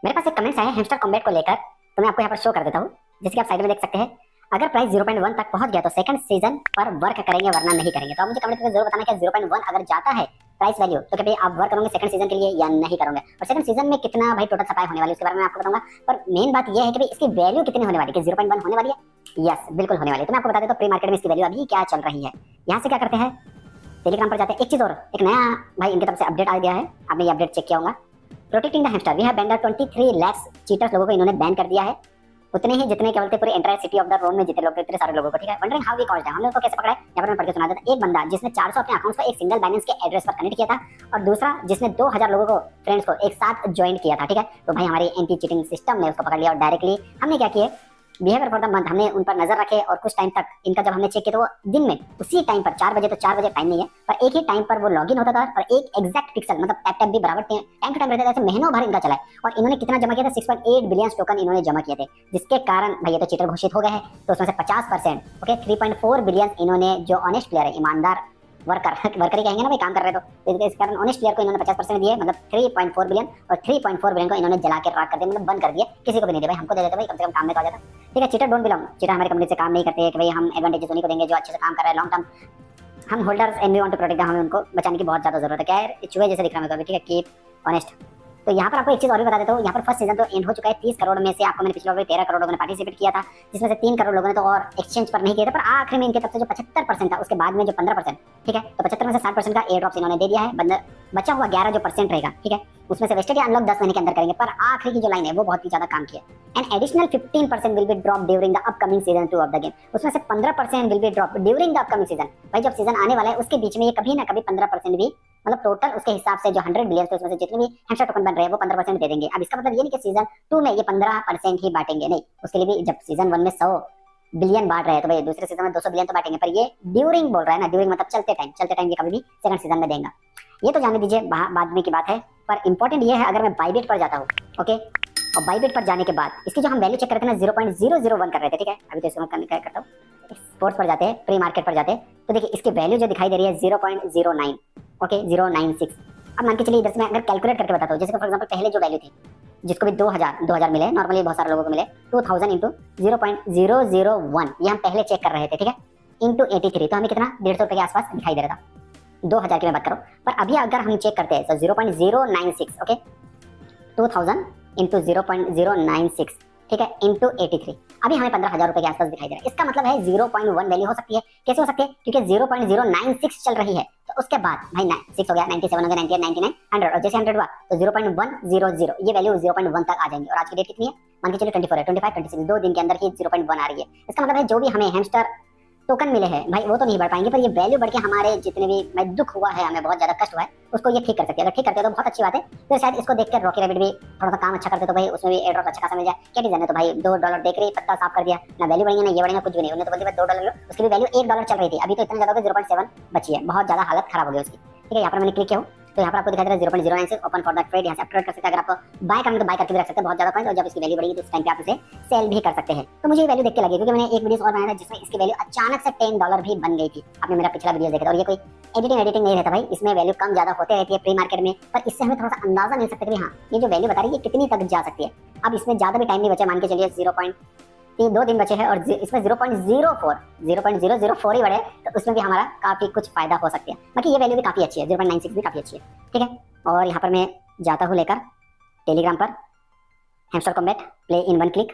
मेरे पास एक कमेंट्स आया हैमस्टर कॉम्बैट को लेकर, तो मैं आपको यहाँ पर शो कर देता हूँ। जैसे कि आप साइड में देख सकते हैं, अगर प्राइस 0.1 तक पहुंच गया तो सेकंड सीजन पर वर्क करेंगे वरना नहीं करेंगे। तो आप मुझे कमेंट करके जरूर बताना कि 0.1 अगर जाता है प्राइस वैल्यू तो क्या भाई आप वर्क करोगे सेकंड सीजन के लिए या नहीं करोगे, और सेकंड सीजन में कितना भाई टोटल सप्लाई होने वाली है उसके बारे में आपको बताऊंगा। पर मेन बात यह है कि भाई इसकी वैल्यू कितनी होने वाली है, कि 0.1 होने वाली है। यस, बिल्कुल होने वाली है। तो मैं आपको बता देता हूँ प्री मार्केट में इसकी वैल्यू अभी क्या चल रही है। यहाँ से क्या करते हैं, टेलीग्राम पर जाते हैं। एक चीज और, एक नया भाई इनकी तरफ से अपडेट आ गया है, आपने ये अपडेट चेक किया होगा। Protecting the hamster, we have banned 23 lakh cheaters लोगों को इन्होंने बैन कर दिया है, उतने ही जितने केवल थे पूरे एंटायर सिटी ऑफ द रोम में जितने लोग थे, इतने सारे लोगों को। ठीक है, वंडरिंग हाउ वी कॉज्ड, हम लोग को कैसे पकड़ा है, यहाँ पर मैं पढ़ के सुना देता। एक बंदा जिसने 400 अपने अकाउंट्स को एक सिंगल बैलेंस के एड्रेस पर कनेक्ट किया था, और दूसरा जिसने 2000 लोगों को फ्रेंड्स को एक साथ ज्वाइन किया था। ठीक है, तो भाई हमारी एंटी चीटिंग सिस्टम ने उसको पकड़ लिया और डायरेक्टली हमने क्या किया, बिहेवियर फॉर द मंथ हमने उन पर नजर रखे, और कुछ टाइम तक इनका जब हमने चेक किया तो वो दिन में उसी टाइम पर 4 बजे, तो 4 बजे टाइम नहीं है पर एक ही टाइम पर वो लॉगिन होता था, और एक एग्जैक्ट पिक्सल मतलब टैप टैप भी बराबर टाइम टू टाइम रहता था। ऐसे महीनों भर इनका चला है, और इन्होंने कितना जमा किया था, 6.8 बिलियन टोकन इन्होंने जमा किए थे, जिसके कारण भाई ये तो चीटर घोषित हो गए हैं। तो उसमें से 50% ओके 3.4 बिलियन इन्होंने, जो ऑनेस्ट प्लेयर है, ईमानदार वर्कर ही कहेंगे ना भाई, काम कर रहे तो इस कारण ऑनेस्ट प्लेयर को इन्होंने 50% दिए, मतलब 3.4 बिलियन, और 3.4 बिलियन को इन्होंने जला के राख कर दिया, मतलब बंद कर दिया, किसी को भी नहीं दिया भाई। हमको दे देते भाई, कम से कम काम में तो आ जाता। ठीक है, चीटर डोंट बिलोंग, चीटर हमारी कंपनी से काम नहीं करते कि भाई हम एडवांटेजेस उन्हीं को देंगे जो अच्छे से काम कर रहे हैं लॉन्ग टर्म। हम holders and we want to protect, हमें उनको बचाने की बहुत ज्यादा जरूरत है। क्या है, चूहे जैसे दिख रहा है मेरे को। ठीक है, कीप ऑनेस्ट। तो यहाँ पर आपको एक चीज और भी बता देता हूँ, यहाँ पर फर्स्ट सीजन तो एंड हो चुका है। 30 करोड़ में से आपको मैंने पिछले 13 करोड़ लोगों ने पार्टिसिपेट किया था, जिसमें से 3 करोड़ लोगों ने तो और एक्सचेंज पर नहीं किया था, पर आखिर में इनके तरफ से जो 75% था, उसके बाद में जो 15%, ठीक है, तो 75 में से 60% का एयर ड्रॉप्स इन्होंने दे दिया है। बचा हुआ 11 जो परसेंट रहेगा, ठीक है, उसमें से वेस्टेड या अनलॉक 10 महीने के अंदर करेंगे, पर आखिरी की जो लाइन है वो बहुत ही ज्यादा काम की है। And additional 15% will be drop during the upcoming season 2 of the game, उसमें से 15% will be drop during the upcoming season. भाई जब सीजन आने वाला है उसके बीच में ये कभी ना कभी 15% भी, मतलब टोटल उसके हिसाब से जो 100 बिलियन थे उसमें से जितने भी हैमस्टर टोकन बन रहे हैं वो 15% दे देंगे। अब इसका मतलब ये नहीं कि सीजन 2 में ये 15% ही बांटेंगे, नहीं, उसके लिए भी जब सीजन 1 में 100 बिलियन बांट रहे हैं तो भाई दूसरे सीजन में 200 बिलियन तो बांटेंगे, पर ये ड्यूरिंग बोल रहा है ना, ड्यूरिंग मतलब चलते टाइम ये कभी भी सेकंड सीजन में देगा। ये तो जाने दीजिए, बाद में की बात है। पर इंपॉर्टेंट ये है, अगर मैं बाईबिट पर जाता हूँ, ओके, और बाईबिट पर जाने के बाद इसकी जो हम वैल्यू चेक करते हैं ना 0.001 कर रहे थे, ठीक है, अभी तो इसको मैं करता हूँ, स्पोर्ट्स पर जाते हैं, प्री मार्केट पर जाते हैं, तो देखिए इसकी वैल्यू जो दिखाई दे रही है 0.09, ओके 096। अब मान के चलिए इधर से मैं अगर कैलकुलेट करके बताता हूँ, जैसे फॉर एग्जांपल पहले जो वैल्यू थी, जिसको भी 2000 मिले, नॉर्मली बहुत सारे लोगों को मिले 2000 इंटू 0.001, ये हम पहले चेक कर रहे थे, ठीक है, इंटू 83, तो हमें कितना 150 रुपए के आसपास दिखाई दे रहा था, 2000 की मैं बात करूं। पर अभी अगर हम चेक करते हैं तो 0.096, ओके, 2000 इंटू 0.096, ठीक है, इंटू 83, अभी हमें 15,000 रुपए के आसपास दिखाई दे रहा है। इसका मतलब है 0.1 वैल्यू हो सकती है। कैसे हो सकती है, क्योंकि 0.096 चल रही है, तो उसके बाद भाई 6 हो गया, 97 हो गया, 98, 99, 100, और जैसे 100 हुआ तो 0.100, ये वैल्यू 0.1 तक आ जाएंगे। और आज की डेट कितनी है, मान के चलिए 24 है, 25, 26, 2 दिन के अंदर ही 0.1 आ रही है। इसका मतलब है जो भी हमें हैमस्टर टोकन मिले हैं भाई वो तो नहीं बढ़ पाएंगे, पर ये वैल्यू बढ़ के हमारे जितने भी भाई दुख हुआ है, हमें बहुत ज्यादा कष्ट हुआ है, उसको ये ठीक कर सकते हैं। अगर ठीक करते हैं तो बहुत अच्छी बात है। फिर शायद इसको देखकर रॉकी रैबिट भी थोड़ा सा काम अच्छा करते तो भाई उसमें भी एयर ड्रॉप अच्छा खासा मिल जाए। क्या डिजाइन है, तो भाई $2 देख रही, पत्ता साफ कर दिया, ना वैल्यू बढ़ेंगे ना ये बढ़ेगा, कुछ भी नहीं। उन्होंने तो बोल दिया $2 लो, उसकी भी वैल्यू $1 चल रही थी, अभी तो इतना ज्यादा 0.7 बची है, बहुत ज्यादा हालत खराब हो गई उसकी। ठीक है, यहाँ पर मैंने क्लिक किया हूँ तो यहाँ पर आपको दिखाई दे रहा है 0.096 ओपन फॉर द ट्रेड, यहाँ से आप ट्रेड कर सकते हैं। अगर आपको बाय करना तो बाय करके भी रख सकते हैं बहुत ज्यादा पॉइंट, और जब इसकी वैल्यू बढ़ेगी तो उस टाइम पे आप इसे सेल भी कर सकते हैं। तो मुझे ये वैल्यू देख के लगी, क्योंकि मैंने एक वीडियो और बनाया था जिसमें इसकी वैल्यू अचानक से $10 भी बन गई थी। आपने मेरा पिछला वीडियो देखा था, और ये कोई एडिटिंग नहीं रहता भाई, इसमें वैल्यू कम ज्यादा होते रहती है प्री मार्केट में, पर इससे हमें थोड़ा सा अंदाजा मिल सकता है कि हाँ ये जो वैल्यू बता रही है कितनी तक जा सकती है। अब इसमें ज्यादा भी टाइम नहीं बचा, मान के चलिए 2 दिन बचे हैं, और इसमें 0.004 ही बढ़े तो उसमें भी हमारा काफी कुछ फायदा हो सकता है। बाकी ये वैल्यू भी काफी अच्छी है, 0.96 भी काफी अच्छी है। ठीक है, और यहाँ पर मैं जाता हूँ लेकर टेलीग्राम पर, hamster combat play in 1 click.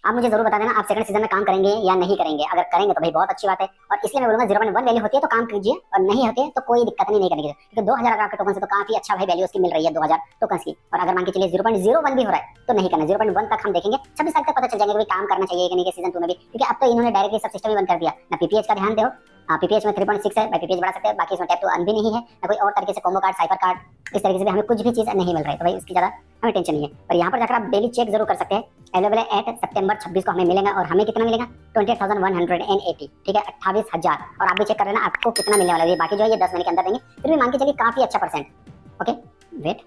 आप मुझे जरूर बता देना आप सेकंड सीजन में काम करेंगे या नहीं करेंगे। अगर करेंगे तो भाई बहुत अच्छी बात है, और इसलिए मैं बोलूंगा 0.1 वैल्यू होती है तो काम कीजिए, और नहीं होती है तो कोई दिक्कत नहीं करने की, क्योंकि 2000 आपके टोकन से तो काफी अच्छा भाई वैल्यू उसकी मिल रही है 2000 टोकन की। और अगर मान के चलिए 0.01 भी हो रहा है तो नहीं करना, 0.1 तक हम देखेंगे, 26 तारीख तक पता चल जाएगा कि काम करना चाहिए कि नहीं सीजन 2 में भी, क्योंकि अब तो इन्होंने डायरेक्टली सब सिस्टम ही बंद कर दिया। ना पीपीएच का ध्यान दो, पीपीएच में 3.6 है, पीपीएच बढ़ा सकते हैं, बाकी इसमें टैप टू अर्न भी नहीं है, ना कोई और तरीके से कॉम्बो कार्ड, साइफर कार्ड, इस तरीके से भी हमें कुछ भी चीज नहीं मिल रही है, तो भाई उसकी ज्यादा हमें टेंशन नहीं है। पर यहाँ पर जाकर आप डेली चेक जरूर कर सकते हैं। अवेलेबल है 8 सितंबर 26 को हमें मिलेगा, और हमें कितना मिलेगा 28,180, ठीक है, 28,000। और आप भी चेक कर लेना आपको कितना मिलने वाला है, बाकी जो है ये 10 महीने के अंदर देंगे, फिर भी मान के चलिए काफी अच्छा परसेंट। ओके वेट,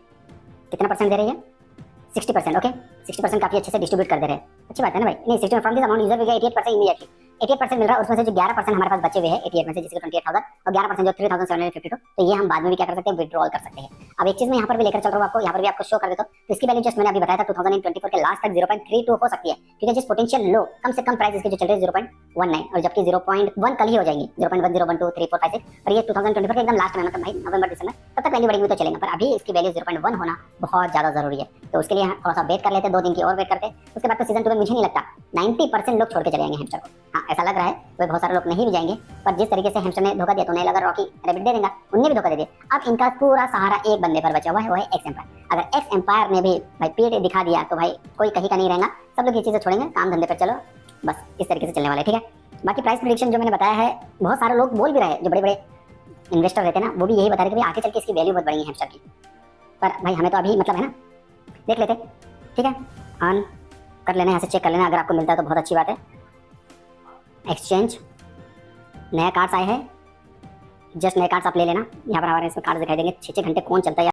कितना परसेंट दे रही है, 60%, ओके 60% काफी अच्छे से डिस्ट्रीब्यूट कर दे रहे हैं, अच्छी बात है ना भाई। नहीं 60 from this amount user will get 88% immediately, 88% मिल रहा है, उसमें से जो 11% हमारे पास बचे हुए हैं 88 में से, जिसके 28000 और 11% जो 3752, तो ये हम बाद में भी क्या कर सकते हैं, विड्रॉल कर सकते हैं। अब एक चीज मैं यहाँ पर भी लेकर चल रहा हूँ आपको, यहाँ पर भी आपको शो कर देता हूँ। तो इसकी वैल्यू जस्ट मैंने अभी बताया था 2024 के लास्ट तक 0.32 हो सकती है, क्योंकि जिस पोटेंशियल लो कम से कम प्राइस इसके जो चल रहे हैं 0.19, और जबकि 0.1 कल ही हो जाएंगी, 0.10 1 2 3 4 5 6, और ये 2024 के एकदम लास्ट में, मतलब भाई नवंबर दिसंबर, तब तक वैल्यू बढ़ेगी तो चलेगा, पर अभी इसकी वैल्यू 0.1 होना बहुत ज्यादा जरूरी है। तो उसके लिए थोड़ा सा वेट कर लेते हैं, 2 दिन की और वेट करते हैं, उसके बाद तो सीजन 2 में मुझे नहीं लगता 90% लोग छोड़ के चले जाएंगे हैमस्टर को। हाँ ऐसा लग रहा है, वह बहुत सारे लोग नहीं भी जाएंगे, पर जिस तरीके से हैमस्टर ने धोखा दिया तो उन्हें लगा रॉकी रैबिट दे देगा, उनने भी धोखा दे दिया। अब इनका पूरा सहारा एक बंदे पर बचा हुआ है, वो है एक्स एम्पायर। अगर एक्स एम्पायर ने भी भाई पीठ दिखा दिया तो भाई कोई कहीं का नहीं रहेगा, सब लोग ये चीजें छोड़ेंगे, काम धंधे पर चलो, बस इस तरीके से चलने वाला है, ठीक है। बाकी प्राइस प्रेडिक्शन जो मैंने बताया है, बहुत सारे लोग बोल भी रहे हैं, जो बड़े बड़े इन्वेस्टर रहते हैं ना, वो भी यही बता रहे कि भाई आगे चल के इसकी वैल्यू बहुत बढ़ेगी हैमस्टर की, पर भाई हमें तो अभी मतलब है ना, देख लेते, ठीक है। ऑन कर लेना, यहाँ से चेक कर लेना, अगर आपको मिलता है तो बहुत अच्छी बात है। एक्सचेंज नया कार्ड्स आए हैं, जस्ट नए कार्ड्स आप ले लेना, यहाँ पर हमारे इसमें कार्ड्स दिखाई देंगे, 6 घंटे कौन चलता है।